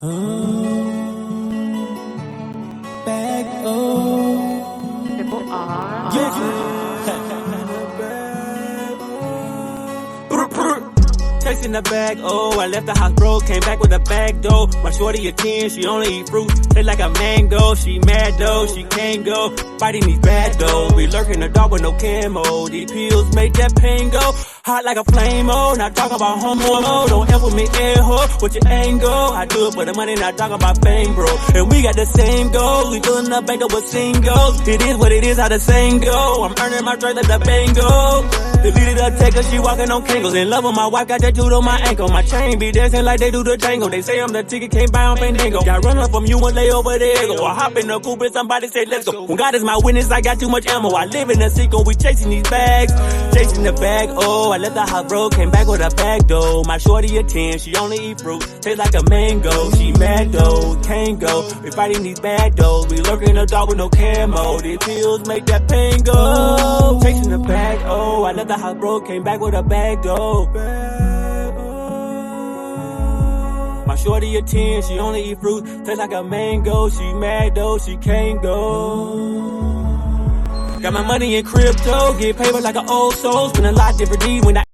Bag, oh. Triple R. Chasing the bag, oh, I left the house broke, came back with a bag, though. My shorty a 10, she only eat fruit, taste like a mango. She mad, though, she can't go, fighting these bad, though. We lurk in the dark with no camo, these pills make that pain go. Hot like a flame, oh, not talk about homo, oh. Don't F with me, ho, with your angle. I do it for the money, not talk about fame, bro. And we got the same goals, we filling the bank up with singles. It is what it is, how the saying go. I'm earning my strength like the bango. Deleted her take her, she walking on Kangles. In love with my wife, got tattooed on my ankle. My chain be dancing like they do the tango. They say I'm the ticket, can't buy on Fandango. Got run up from you and lay over there. Go. I hop in the coupe and somebody say let's go. When God is my witness, I got too much ammo. I live in a sequel, we chasing these bags. Chasing the bag, oh, I left the house broke, came back with a bag though. My shorty a 10, she only eat fruit, tastes like a mango. She mad though, can't go. We fighting these bad dogs, we lurking in the dark with no camo. These pills make that pain go. Chasing the bag, oh, I left the house broke, came back with a bag though. My shorty a 10, she only eat fruit, tastes like a mango. She mad though, she can't go. Got my money in crypto, get paper like an old soul, spend a lot differently when I